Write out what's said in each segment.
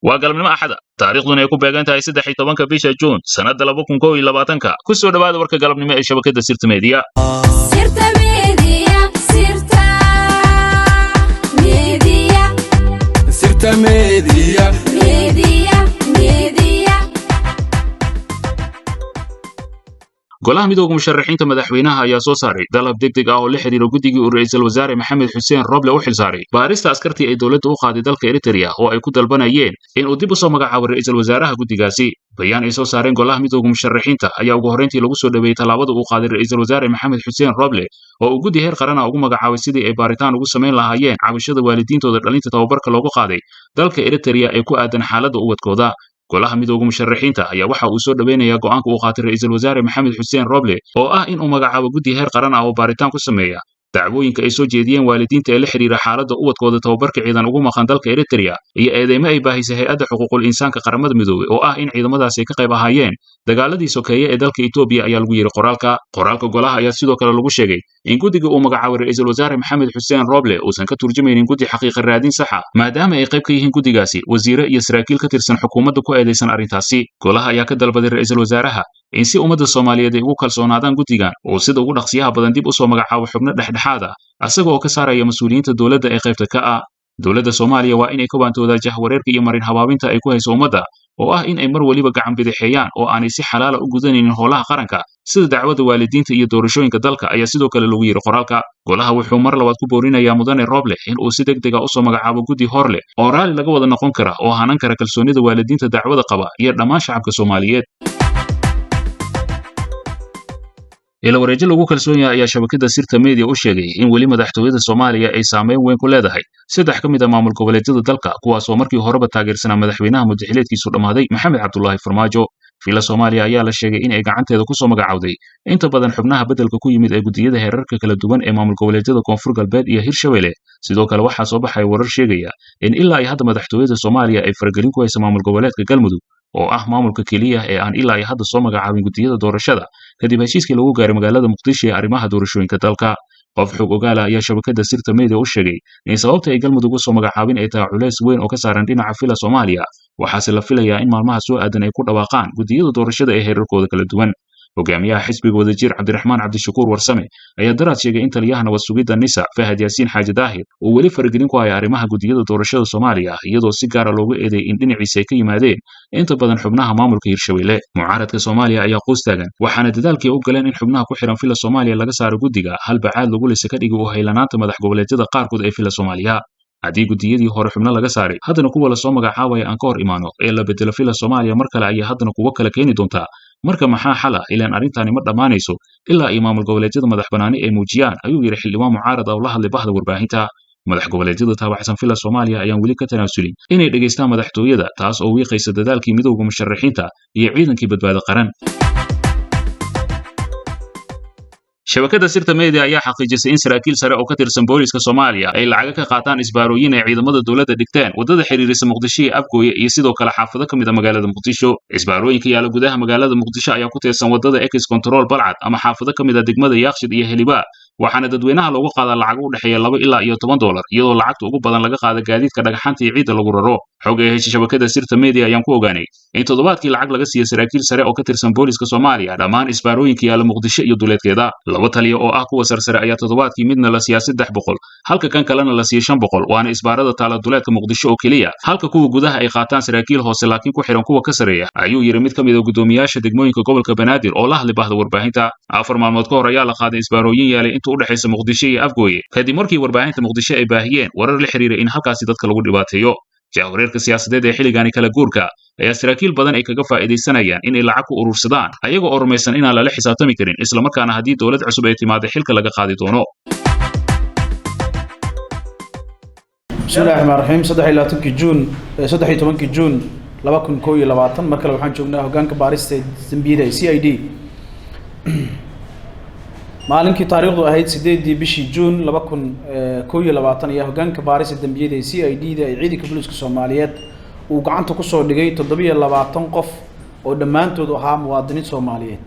وقال من أحد تاريخ دون يكون بيجان تاي سد حيت بنك بيش جون سنة لبكم كوي لباتنك كسر بعد ورك قلب من ما شبكة سيرت ميديا سيرت ميديا سيرت ميديا سيرت ميديا ميديا ميديا golaha midowga musharaxiinta madaxweynaha ayaa soo saaray dalab degdeg ah oo la xiriira guddigii ra'iisul wasaare Maxamed Xuseen Roble u xilsaaray baarista askartii ay dawladdu u qaaday dalka Eritrea oo ay ku dalbanayeen in uu dib u soo magacaabo ra'iisul wasaaraha guddigaasi bayaan ay soo saareen golaha midowga musharaxiinta ayaa ugu horreyntii lagu soo dhaweeyay talaabada uu qaaday ra'iisul wasaare Maxamed Xuseen Roble oo uu guddi heer qaran ah ugu magacaabay sidii ay baaritaan ugu sameyn lahaayeen cabashada waalidiintooda dhalinta tababarka loogu qaaday dalka Eritrea ee ku aadan xaaladda ubadkooda golaha midowga musharaxiinta ayaa waxa uu soo dhaweynayaa go'aanka uu qaatay ra'iisul wasaare Maxamed Xuseen Roble oo ah in uu magacaabo guddi heer qaran ah oo baaritaan ku sameeya dacwooyinka ay soo jeediyeen waalidiinta ee la xiriira xaaladda ubadkooda tababarka ciidan ugu maqan dalka Eritrea iyo eedeymo ay baahisay hay'adda xuquuqul insaanka qaramada midoobay oo ah in ciidamadaasi ay ka qayb ahaayeen dagaaladii sokeeye ee dalka Itoobiya ayaa lagu yiri qoraalka golaha ayaa sidoo kale lagu sheegay in guddiga uu magacaabo ra'iisul wasaare Maxamed Xuseen Roble uusan ka turjumaynin guddi xaqiiqo raadin sax ah maadaama ay qayb ka yihiin guddigaasi wasiiro iyo saraakiil ka tirsan xukuumadda ku eedeysan arrintaasi golaha ayaa ka dalbaday ra'iisul wasaaraha in si ummadda Soomaaliyeed ay ugu kalsoonaadaan guddigan oo sida ugu dhaqsiyaha badan dib u soo magacaabo xubno dhexdhexaad ah asagoo ka saaraya mas'uuliyiinta dawladda ee qaybta ka ah dawladda Soomaaliya waa inay ka baantoodaa jahwareerka iyo marin habaabinta ay ku hayso ummadda oo ah in ay mar waliba gacan bidixeeyaan oo aanay si xalaal ah u gudanaynin howlaha qaranka sida dacwada waalidiinta iyo doorashooyinka dalka ayaa sidoo kale lagu yiri qoraalka golaha wuxuu mar labaad ku boorinayaa mudane Roble in uu si degdeg ah u soo magacaabo guddi horle oo raali laga wada noqon kara oo hanan kara kalsoonida waalidiinta dacwada qaba iyo dhammaan shacabka Soomaaliyeed ila wareejin lagu kalsoon yahay ayaa shabakada sirta media u sheegay in wali madaxtooyada Soomaaliya ay saameyn weyn ku leedahay saddex ka mid ah maamul goboleedyada dalka kuwaas oo markii horeba taageersanaa madaxweynaha muddaxileedkiisu dhamaaday Maxamed Cabdullaahi Farmaajo fila Soomaaliya ayaa la sheegay in ay gacanteeda ku soo magacawday inta badan xubnaha bedelka ku yimid ee gudiyada heerarka kala duwan ee maamul goboleedyada Koonfur Galbeed iyo Hirshabelle sidoo kale waxa soo baxay warar sheegaya in ilaa ay hadda madaxtooyada Soomaaliya ay faragelin ku hayso maamul goboleedka Galmudug oo ah maamulka kaliya ee aan ilaa ay hadda soo magacaabin gudiyada doorashada kadib heshiiskii lagu gaaray magaalada Muqdisho ee arrimaha doorashooyinka dalka qof xog ogaal ah ayaa shabakada sirta media u sheegay in sababta ay Galmudug u soo magacaabin ay tahay culays weyn oo ka saaran dhinaca fila Soomaaliya waxaase la filayaa in maalmaha soo aadan ay ku dhawaaqaan gudiyada doorashada ee heerarkooda kala duwan hogaamiyaha xisbiga wadajir Cabdiraxmaan Cabdishakuur Warsame ayaa daraad sheegay in taliyahana wasugida Nisa Fahad Yaasiin Xaaji Daahir uu wali faragelin ku hayo arrimaha gudiyada doorashada Soomaaliya iyadoo si gaar ah loogu eedeeyay in dhinaciisa ay ka yimaadeen inta badan xubnaha maamulka Hirshabelle mucaaradka Soomaaliya ayaa qoys taagan waxaana dadaalkii u galeen in xubnaha ku xiran fila Soomaaliya laga saaro guddiga hal bacaad lagu lisay ka dhigi u haylanaanta madax goboleedyada qaarkood ee fila Soomaaliya haddii gudiyadii hore xubno laga saaray haddana kuwa la soo magacaabaya aan ka hor imaano ee la bedelo fila Soomaaliya mar kale ayaa haddana kuwa kala keeni doontaa marka maxaa xal ah ilaan arrintaani ma dhamaanayso ilaa ay maamul goboleedyada madax banaani ay muujiyaan ayuu yiri xildhibaan mucaarad ah oo la hadlay bahda warbaahinta madax goboleedyada taabacsan fila Soomaaliya ayaan wali ka tanaasulin inay dhageystaan madaxtooyada taas oo wiiqaysa dadaalkii midowga musharaxiinta iyo ciidankii badbaado qaran shabakada sirta media ayaa xaqiijisay in saraakiil sare oo ka tirsan booliska Soomaaliya ay lacag ka qaataan isbaarooyin ay ciidamada dawladda dhigteen wadada xiriirisa Muqdisho iyo Afgooye iyo sidoo kale xaafado kamid ah magaalada Muqdisho isbaarooyinka yaala gudaha magaalada Muqdisho ayaa ku tirsan wadada Ex Control Balcad ama xaafado kamid ah degmada Yaaqshid iyo Heliba waxaana dadweynaha loogu qaadaa lacag u dhaxeeya 2 ilaa iyo $10 iyadoo lacagta ugu badan laga qaado gaadiidka dhagaxanta iyo ciidda lagu raro xogaha shabakada sirta media ayaan ku ogaanay in toddobaadkii lacag laga siiyay saraakiil sare oo ka tirsan booliska Soomaaliya dhammaan isbaarooyinka yaala Muqdisho iyo duleedkeeda laba taliye oo ah kuwa sarsare ayaa toddobaadkii midna la siiyay 300 halka kan kalena la siiyay 500 waana isbaarada taala duleedka Muqdisho oo kaliya halka kuwa gudaha ay qaataan saraakiil hoose laakiin ku xiran kuwa ka sareeya ayuu yiri mid kamid ah gudoomiyaasha degmooyinka gobolka Banaadir oo la hadlay bahda warbaahinta afar maalmood ka hor ayaa la qaaday isbaarooyin yaalay inta u dhaxaysa Muqdisho iyo Afgooye kadib markii warbaahinta Muqdisho ay baahiyeen warar la xiriira in halkaasi dadka lagu dhibaateeyo jahwareerka siyaasadeed ee xilligaani kala guurka ayaa saraakiil badan ay kaga faa'iideysanayaan in ay lacag ku urursadaan ayaga oo rumaysan inaan lala xisaabtami karin isla markaana haddii dawlad cusub ay timaado xilka laga qaadi doono bismillahirrahmanirrahim 13 June 2021 markale waxaan joognaa hogaanka baarista dambiyada CID maalinkii taariikhdu ahayd 8 bishii June 2021 ayaa hogaanka baarista dambiyada CID da ay ciidanka booliska Soomaaliyeed uu gacanta ku soo dhigay 720 qof oo dhammaantood ahaa muwaadiniin Soomaaliyeed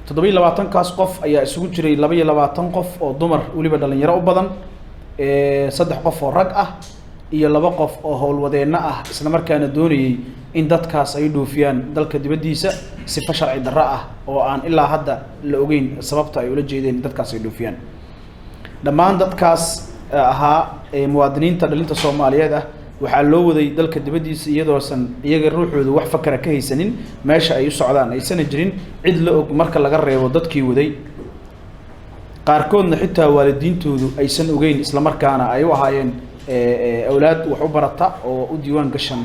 720 kaas qof ayaa isugu jiray 22 qof oo dumar waliba dhalinyaro u badan 3 qof oo rag ah iyo 2 qof oo howlwadeena ah isla markaana doonayay in dadkaas ay dhoofiyaan dalka dibadiisa sifa sharci darro ah oo aan ilaa hadda la ogeyn sababta ay ula jeedeen dadkaas ay dhoofiyaan dhammaan dadkaas ahaa muwaadiniinta dhalinta Soomaaliyeed ah waxaa loo waday dalka dibadiisa iyadoosan iyaga ruuxoodu wax fakara ka haysanin meesha ay u socdaan aysan jirin cid la og marka laga reebo dadkii waday qaarkoodna xitaa waalidiintoodu aysan ogeyn isla markaana ay u ahaayeen awlaad wax u barata oo u diiwaan gashan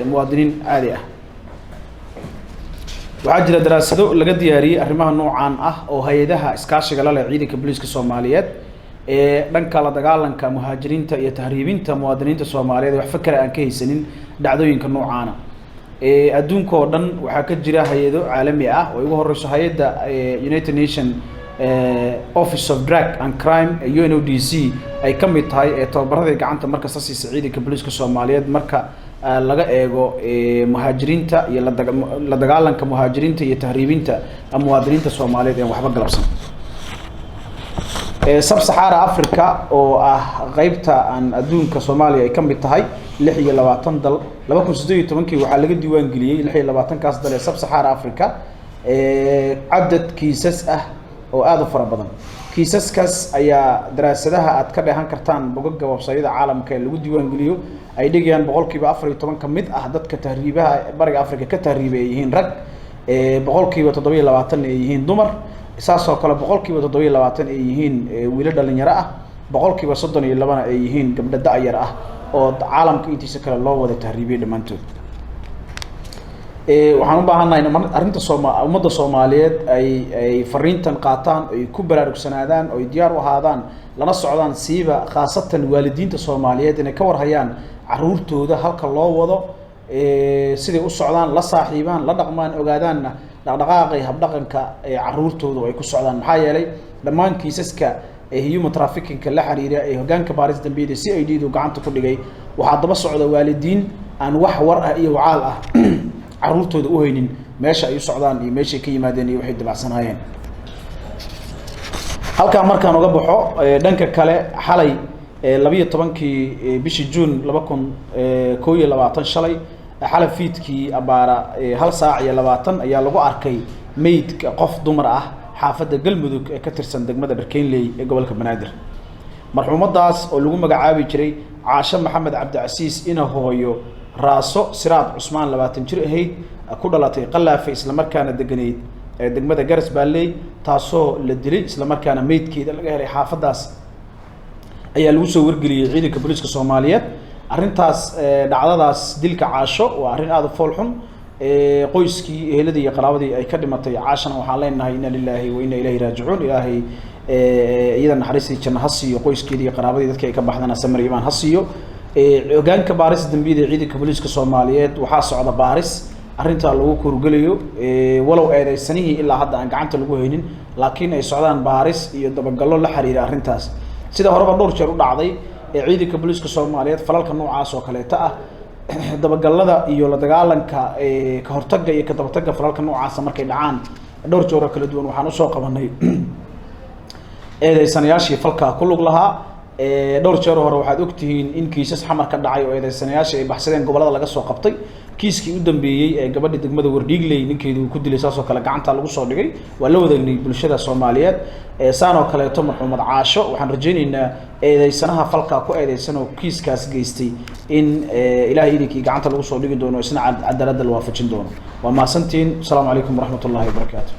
muwaadiniin caadi ah waxaa jira daraasado laga diyaariyay arrimaha noocan ah oo hay'adaha iskaashiga la leh ciidanka booliska Soomaaliyeed dhanka la dagaalanka muhaajiriinta iyo tahriibinta muwaadiniinta Soomaaliyeed wax fakar aan ka haysanin dhacdooyinka noocaana adduunka oo dhan waxaa ka jira hay'ado caalami ah oo ugu horeyso hay'adda United Nations Office of Drug and Crime UNODC ay ka mid tahay tababarada gacanta markasta siisa ciidanka booliska Soomaaliyeed marka laga eego muhaajiriinta iyo la dagaalanka muhaajiriinta iyo tahriibinta muwaadiniinta Soomaaliyeed ee waxba galabsan Sub-Sahara Africa oo ah qaybta aan adduunka Soomaaliya ay ka mid tahay 26 dal 2018 waxaa laga diiwaan geliyay 26 kaas dal ee Sub-Sahara Africa cadad kiisas ah oo aad u fara badan kiisaskaas ayaa daraasadaha aad ka dheehan kartaan bogagga website-yada caalamka ee lagu diiwaan geliyo ay dhigayaan 14% ka mid ah dadka tahriibaha bariga Afrika ka tahriibay yihiin rag 27% ay yihiin dumar saasoo kale 7% ay yihiin wiilal dhalinyaro ah 32% ay yihiin gabdho da'yar ah oo caalamka intiisa kale loo wada tahriibay dhamaantood waxaan u baahanahay arrinta ummadda Soomaaliyeed ay fariintan qaataan ay ku baraarugsanaadaan oo diyaar u ahaadaan lana socdaan siiba khaasatan waalidiinta Soomaaliyeed inay ka warhayaan caruurtooda halka loo wado sidii u socdaan la saaxiibaan la dhaqmaan ogaadaanna dhaqdhaqaaqay habdhaqanka caruurtooda ay ku socdaan maxaa yeelay dhammaan kiisaska human trafficking la xiriira ee hoggaanka baaris dambiyeed CID-du gacanta ku dhigay waxa daba socda waalidiin aan wax war ah iyo wacaal ah caruurtooda u haynin meesha ay u socdaan iyo meesha ay ka yimaadeen iyo waxay dibacsanayeen halka markaan uga baxo dhanka kale xalay 12kii bishii June 2021 shalay xalay fiidkii abaara 1 saac iyo 20 ayaa lagu arkay meydka qof dumar ah xaafadda Galmudug ee ka tirsan degmada Dharkeenley ee gobolka Banaadir marxuumadaas oo lagu magacaabi jiray Caasha Maxamed Cabdicasiis ina hooyo raaso Siraad Cusmaan 20 jir ahayd ku dhalatay Qalaafe isla markaana deganeed degmada Garas Baalley taasoo la dilay isla markaana meydkeeda laga helay xaafadaas ayaa lagu soo wargeliyay ciidanka booliska Soomaaliyeed arrintaas dhacdadaas dilka Caasho waa arrin aad u fool xun qoyskii eheladii iyo qaraabadii ay ka dhimatay Caashana waxaan leenahay inna lillahi wa inna ilayhi raaji'uun ilaahay iyada naxariistii janno ha siiyo qoyskeedii iyo qaraabadii dadka ay ka baxdana samir iimaan ha siiyo hoggaanka baaris dambiyeed ciidanka booliska Soomaaliyeed waxaa socda baaris arrinta lagu kurgalayo walow eedeysanihii ilaa hadda aan gacanta lagu haynin laakiin ay socdaan baaris iyo dabagallo la xiriira arrintaas sida horeba dhowr jeer u dhacday ciidanka booliska Soomaaliyeed falalka noocaas oo kaleeta ah dabagallada iyo la dagaalanka ka hortagga iyo ka dabatagga falalka noocaas markay dhacaan dhowr jeer kala duwan waxaan u soo qabanay eedeysanayaashii falka ku lug lahaa dhowr jeer hore waxaad ogtihiin in kiisas xamar ka dhacay oo eedeysanayaasha ay baxsadeen gobolada laga soo qabtay kiiskii u dambeeyay ee gabadha degmada Wardhiigley ninkeedu ku dilay saasoo kale gacanta lagu soo dhigay waa la wadaagnay bulshada Soomaaliyeed saanoo kale to marxuumad Caasho waxaan rajaynaynaa eedeysanaha falka ku eedeysan oo kiiskaas geystay in ilaahay idinkii gacanta lagu soo dhigi doono isna cadaalad la waafajin doono waa maasantiin assalamu alaykum waraxmatullaahi wabarakaatuh